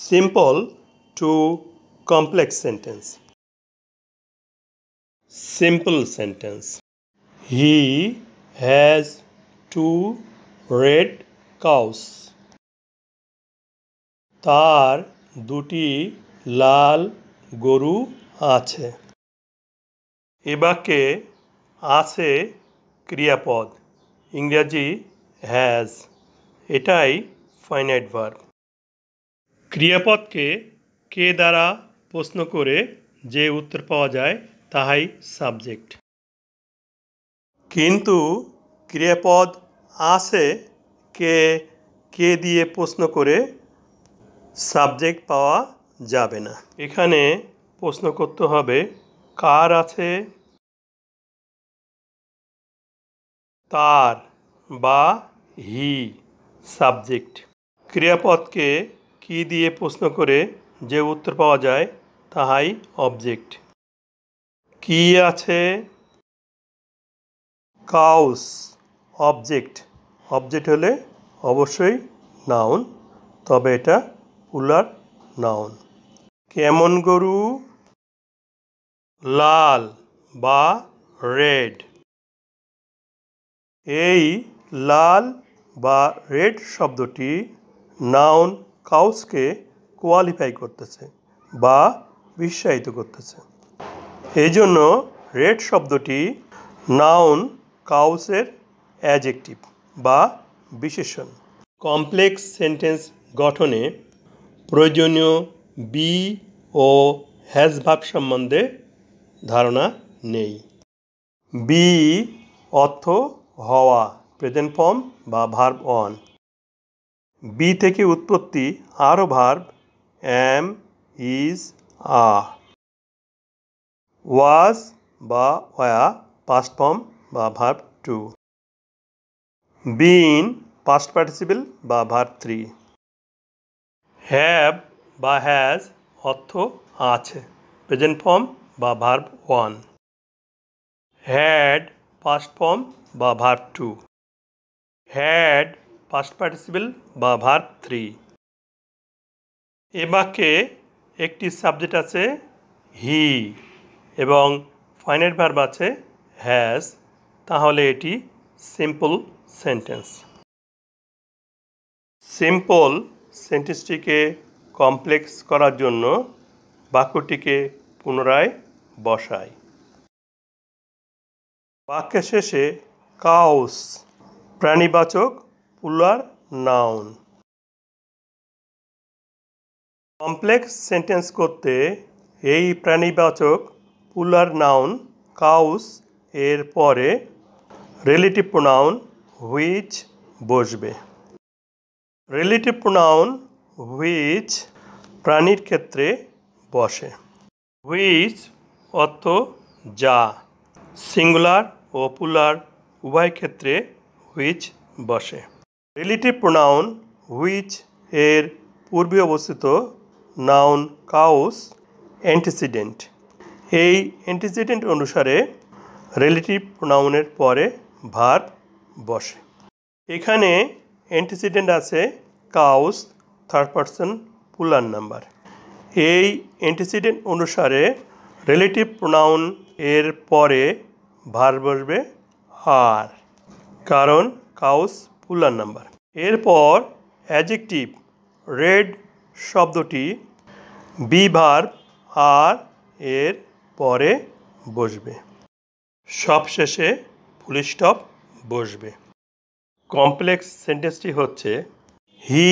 simple to complex sentence. Simple sentence. He has 2 red cows. তার 2টি লাল গরু আছে। এ বাক্যে আছে ক্রিয়াপদ, ইংরেজি হ্যাজ, এটাই ফাইনাইট ভার্ব। ক্রিয়াপদকে কে দ্বারা প্রশ্ন করে যে উত্তর পাওয়া যায় তাহাই সাবজেক্ট। কিন্তু ক্রিয়াপদ আছে কে দিয়ে প্রশ্ন করে সাবজেক্ট পাওয়া যাবে না। এখানে প্রশ্ন করতে হবে কার আছে, তার বা হি সাবজেক্ট। ক্রিয়াপদকে কি দিয়ে প্রশ্ন করে যে উত্তর পাওয়া যায় তাহাই অবজেক্ট। কি আছে, কাউস অবজেক্ট। অবজেক্ট হলে অবশ্যই নাউন, তবে এটা প্লুরাল নাউন। কেমন গরু, লাল বা রেড। এই লাল বা রেড শব্দটি নাউন কাউসকে কোয়ালিফাই করতেছে বা বিশ্বায়িত করতেছে। এই জন্য রেড শব্দটি নাউন কাউসের অ্যাডজেক্টিভ বা বিশেষণ। কমপ্লেক্স সেন্টেন্স গঠনে প্রয়োজনীয় বি ও হ্যাজ ভার্ব সম্বন্ধে ধারণা নেই। বি অর্থ হওয়া, প্রেজেন্ট ফর্ম বা ভার্ব অন। বি থেকে উৎপত্তি আরও ভার্ব অ্যাম, ইজ, আর। ওয়াজ বা ওয়া পাস্ট ফর্ম বা ভার্ব টু। বিন পাস্ট পার্টিসিপল বা ভার্ব 3। হ্যাভ বা হ্যাজ অর্থ আছে, প্রেজেন্ট ফর্ম বা ভার্ব 1। হ্যাড পাস্ট ফর্ম বা ভার্ব 2। হ্যাড পাস্ট পার্টিসিপল বা ভার্ব 3। এ বাক্যে একটি সাবজেক্ট আছে হি এবং ফাইনাইট ভার্ব আছে হ্যাজ, তাহলে এটি সিম্পল সেন্টেন্স। সিম্পল সেন্টেন্সটিকে কমপ্লেক্স করার জন্য বাক্যটিকে পুনরায় বসাই। বাক্যের শেষে কাউস প্রাণীবাচক প্লুরাল নাউন। কমপ্লেক্স সেন্টেন্স করতে এই প্রাণীবাচক প্লুরাল নাউন কাউস এর পরে রিলেটিভ প্রোনাউন হুইচ বসবে। রিলেটিভ প্রোনাউন হুইচ প্রাণীর ক্ষেত্রে বসে। হুইচ অর্থ যা, সিঙ্গুলার ও প্লুরাল উভয় ক্ষেত্রে হুইচ বসে। রিলেটিভ প্রোনাউন হুইচ এর পূর্বে অবস্থিত নাউন কাউস অ্যান্টিসিডেন্ট। এই অ্যান্টিসিডেন্ট অনুসারে রিলেটিভ প্রোনাউনের পরে ভার্ব বসে। এখানে অ্যান্টিসিডেন্ট আছে cows third person plural number. এই অ্যান্টিসিডেন্ট অনুসারে রিলেটিভ প্রোনাউন এর পরে ভার্ব বসবে আর, কারণ কাউস প্লুরাল নাম্বার। এরপর অ্যাডজেক্টিভ রেড শব্দটি বি ভার্ব আর এর পরে বসবে। সবশেষে ফুল স্টপ বসবে। কমপ্লেক্স সেন্টেন্সটি হচ্ছে হি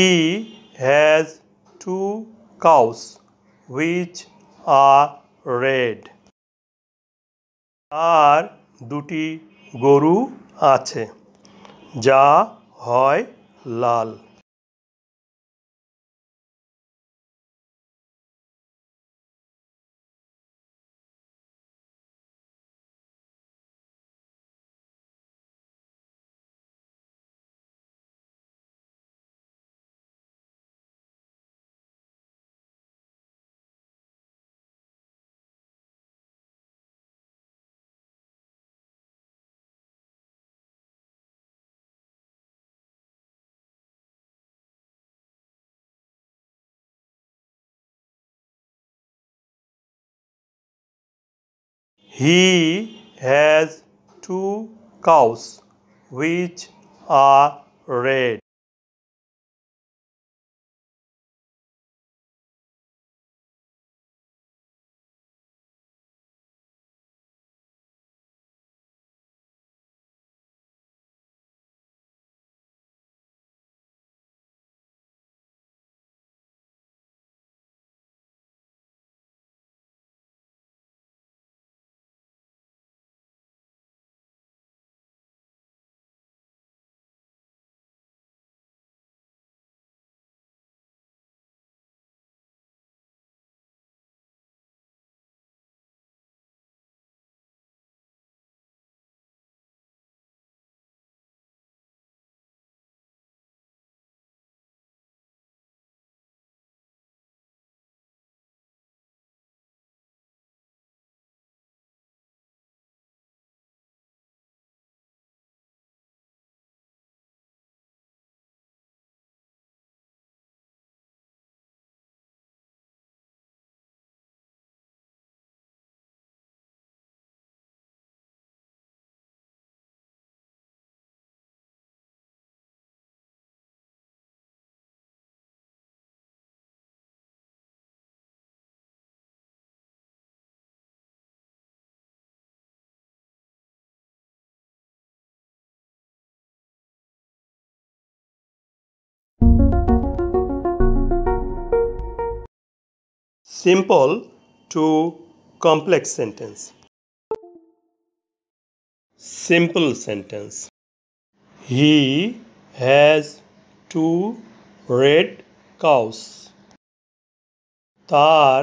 has 2 cows which are red. তার 2টি গরু আছে যা হয় লাল। He has 2 cows which are red. Simple to complex sentence. Simple sentence. He has 2 red cows. তার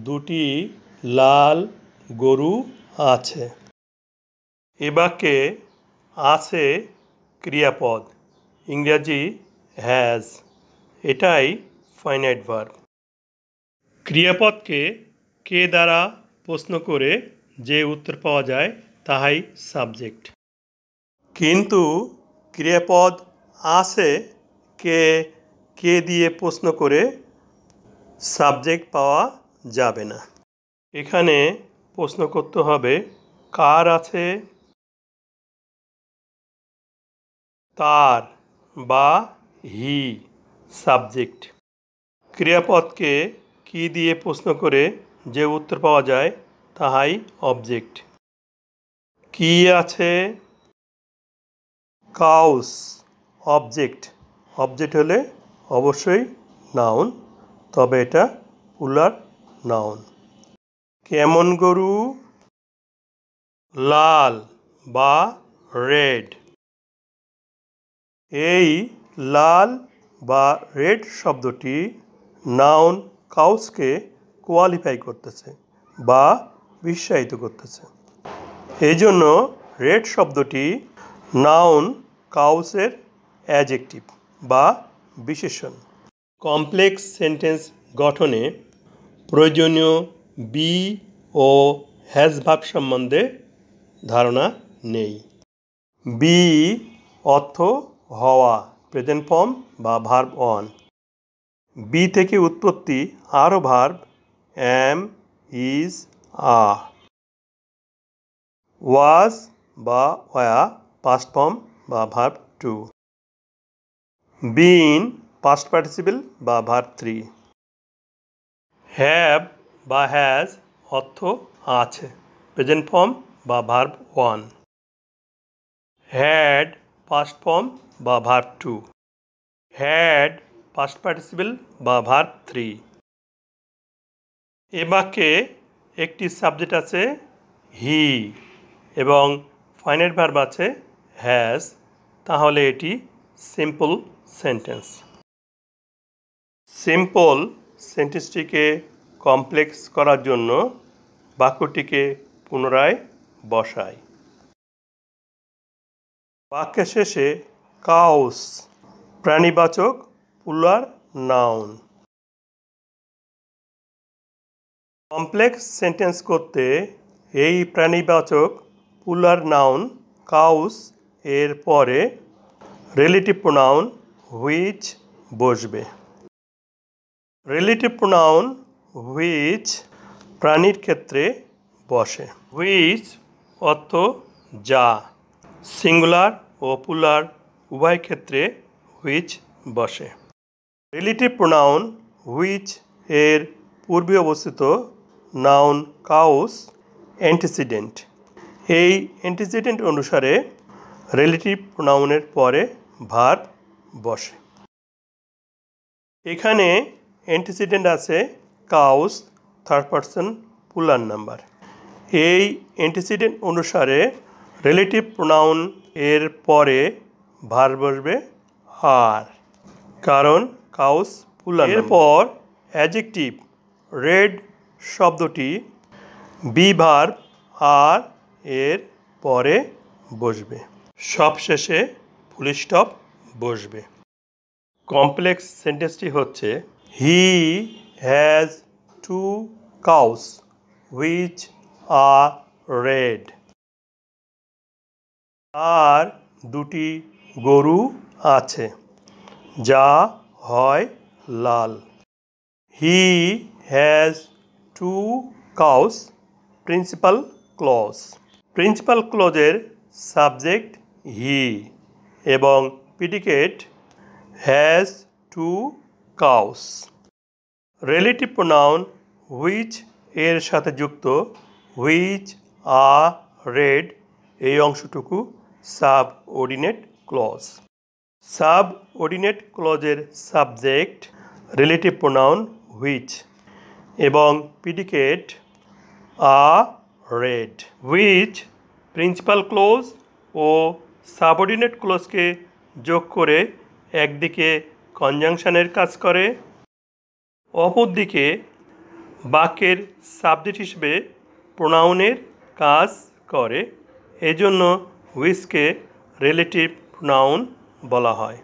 2টি লাল গরু আছে। এ বাক্যে আছে ক্রিয়াপদ, ইংরাজি হ্যাজ। এটাই ফাইনাইট ভার্ব। ক্রিয়াপদকে কে দ্বারা প্রশ্ন করে যে উত্তর পাওয়া যায় তাহাই সাবজেক্ট। কিন্তু ক্রিয়াপদ আছে কে দিয়ে প্রশ্ন করে সাবজেক্ট পাওয়া যাবে না। এখানে প্রশ্ন করতে হবে কার আছে, তার বা হি সাবজেক্ট। ক্রিয়াপদকে কি দিয়ে প্রশ্ন করে যে উত্তর পাওয়া যায় তাহাই অবজেক্ট। কি আছে, কাউস অবজেক্ট। অবজেক্ট হলে অবশ্যই নাউন, তবে এটা প্লুরাল নাউন। কেমন গরু, লাল বা রেড। এই লাল বা রেড শব্দটি নাউন কাউসকে কোয়ালিফাই করতেছে বা বিশ্বায়িত করতেছে। এই জন্য রেড শব্দটি নাউন কাউসের অ্যাডজেক্টিভ বা বিশেষণ। কমপ্লেক্স সেন্টেন্স গঠনে প্রয়োজনীয় বি ও হ্যাজ ভার্ব সম্বন্ধে ধারণা নেই। বি অর্থ হওয়া, প্রেজেন্ট ফর্ম বা ভার্ব অন। বি থেকে উৎপত্তি আরও ভার্ব অ্যাম, ইজ, আর। ওয়াজ বা ওয়া পাস্ট ফর্ম বা ভার্ব টু। বিন পাস্ট পার্টিসিপল বা ভার্ব 3। হ্যাভ বা হ্যাজ অর্থ আছে, প্রেজেন্ট ফর্ম বা ভার্ব 1। হ্যাড পাস্ট ফর্ম বা ভার্ব 2। হ্যাড পাস্ট পার্টিসিপল বা ভার্ব 3। এ বাক্যে একটি সাবজেক্ট আছে হি এবং ফাইনাইট ভার্ব আছে হ্যাজ, তাহলে এটি সিম্পল সেন্টেন্স। সিম্পল সেন্টেন্সটিকে কমপ্লেক্স করার জন্য বাক্যটিকে পুনরায় বসাই। বাক্যের শেষে কাউস প্রাণীবাচক প্লুরাল নাউন। কমপ্লেক্স সেন্টেন্স করতে এই প্রাণীবাচক প্লুরাল নাউন কাউস এর পরে রিলেটিভ প্রোনাউন হুইচ বসবে। রিলেটিভ প্রোনাউন হুইচ প্রাণীর ক্ষেত্রে বসে। হুইচ অর্থ যা, সিঙ্গুলার ও প্লুরাল উভয় ক্ষেত্রে হুইচ বসে। রিলেটিভ প্রোনাউন হুইচ এর পূর্বে অবস্থিত নাউন কাউস অ্যান্টিসিডেন্ট। এই অ্যান্টিসিডেন্ট অনুসারে রিলেটিভ প্রোনাউনের পরে ভার্ব বসে। এখানে অ্যান্টিসিডেন্ট আছে cows third person plural number. এই অ্যান্টিসিডেন্ট অনুসারে রিলেটিভ প্রোনাউন এর পরে ভার্ব বসবে আর, কারণ কাউস প্লুরাল। এরপর অ্যাডজেক্টিভ রেড শব্দটি বি ভার্ব আর এর পরে বসবে। সবশেষে ফুল স্টপ বসবে। কমপ্লেক্স সেন্টেন্সটি হচ্ছে হি has 2 cows which are red। তার 2টি গরু আছে যা হয় লাল। He has 2 cows principal clause. Principal ক্লজের সাবজেক্ট হি এবং predicate has 2 cows। Relative pronoun which এর সাথে যুক্ত হুইচ আর রেড এই অংশটুকু সাবঅর্ডিনেট ক্লজ। সাবঅর্ডিনেট ক্লজের সাবজেক্ট রিলেটিভ প্রোনাউন হুইচ এবং predicate are red. Which principal clause ও সাবঅর্ডিনেট ক্লজকে যোগ করে একদিকে কনজাংশনের কাজ করে, অপরদিকে বাক্যের সাবজেক্ট হিসেবে প্রোনাউনের কাজ করে। এজন্য হুইচকে রিলেটিভ প্রোনাউন বলা হয়।